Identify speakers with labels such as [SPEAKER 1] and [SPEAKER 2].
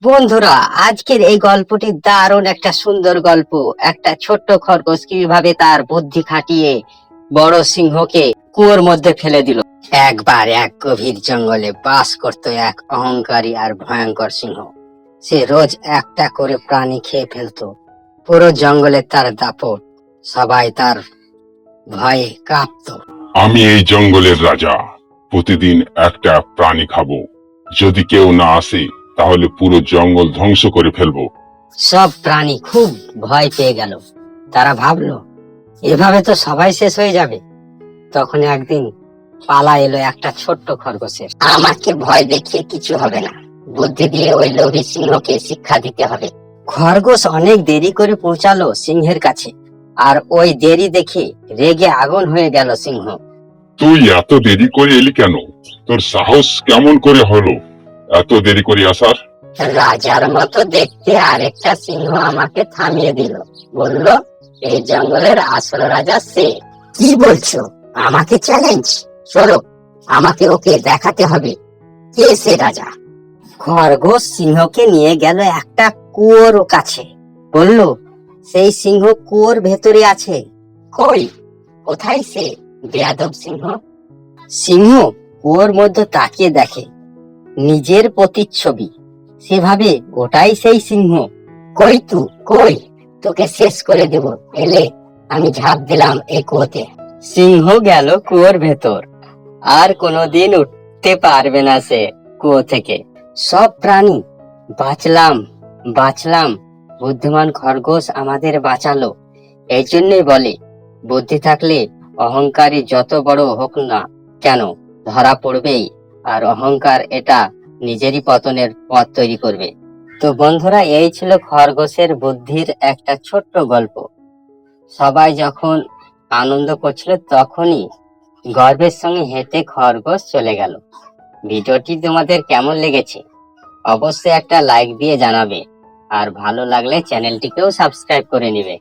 [SPEAKER 1] বন্ধুরা, আজকের এই গল্পটি দারুণ একটা সুন্দর গল্প। একটা ছোট্ট খরগোশ কিভাবে তার বুদ্ধি খাটিয়ে বড় সিংহকে কুয়োর মধ্যে ফেলে দিল। একবার এক গভীর জঙ্গলে বাস করত এক অহংকারী আর ভয়ঙ্কর সিংহ। সে রোজ একটা করে প্রাণী খেয়ে ফেলতো। পুরো জঙ্গলে তার দাপট, সবাই তার ভয়ে কাঁপতো।
[SPEAKER 2] আমি এই জঙ্গলের রাজা, প্রতিদিন একটা প্রাণী খাবো। যদি কেউ না আসে তাহলে পুরো জঙ্গল ধ্বংস করে ফেলবো।
[SPEAKER 1] সব প্রাণী খুব ভয় পেয়ে গেল। তারা ভাবলো, এভাবে তো সবাই শেষ হয়ে যাবে। তখন একদিন পালা এলো একটা ছোট্ট খরগোশের। আমাকে ভয় দেখিয়ে কিছু হবে না, বুদ্ধি দিয়ে ওই লোভী সিংহকে শিক্ষা দিতে হবে। খরগোশ অনেক দেরি করে পৌঁছালো সিংহের কাছে, আর ওই দেরি দেখে রেগে আগুন হয়ে গেল সিংহ।
[SPEAKER 2] তুই এত দেরি করে এলি কেন? তোর সাহস কেমন করে হলো এত দেরি করে আসার?
[SPEAKER 1] রাজার মতো দেখতে আরেকটা সিংহ আমাকে থামিয়ে দিল, বলল এই জঙ্গলের আসল রাজা সে। কি বলছো? আমাকে চ্যালেঞ্জ? চলো, আমাকে ওকে দেখাতে হবে কে সে রাজা। খরগোশ সিংহকে নিয়ে গেল একটা কুয়োর কাছে, বলল সেই সিংহ কুয়োর ভেতরে আছে। কই, কোথায় সে বেয়াদব সিংহ? সিংহ কুয়োর মধ্যে তাকিয়ে দেখে নিজের প্রতিচ্ছবি। সে ভাবে ওটাই সেই সিংহ। কই তুই, কই, তোকে শেষ করে দেব, এলে আমি ঝাঁপ দিলাম এই কুয়োতে। সিংহ গেল কুয়োর ভেতর, আর কোনোদিন উঠতে পারবে না সে কুয়ো থেকে। সব প্রাণী বাঁচলাম বাঁচলাম, বুদ্ধিমান খরগোশ আমাদের বাঁচালো। এই জন্যই বলে, বুদ্ধি থাকলে অহংকারী যত বড় হোক না কেন ধরা পড়বেই। আর অহংকার এটা নিজেরই পতনের পথ তৈরি করবে। তো বন্ধুরা, এই ছিল খরগোশের বুদ্ধির একটা ছোট্ট গল্প। সবাই যখন আনন্দ করছিল তখনই গর্বের সঙ্গে হেঁটে খরগোশ চলে গেল। ভিডিওটি তোমাদের কেমন লেগেছে অবশ্যই একটা লাইক দিয়ে জানাবে, আর ভালো লাগলে চ্যানেলটিকেও সাবস্ক্রাইব করে নিবে।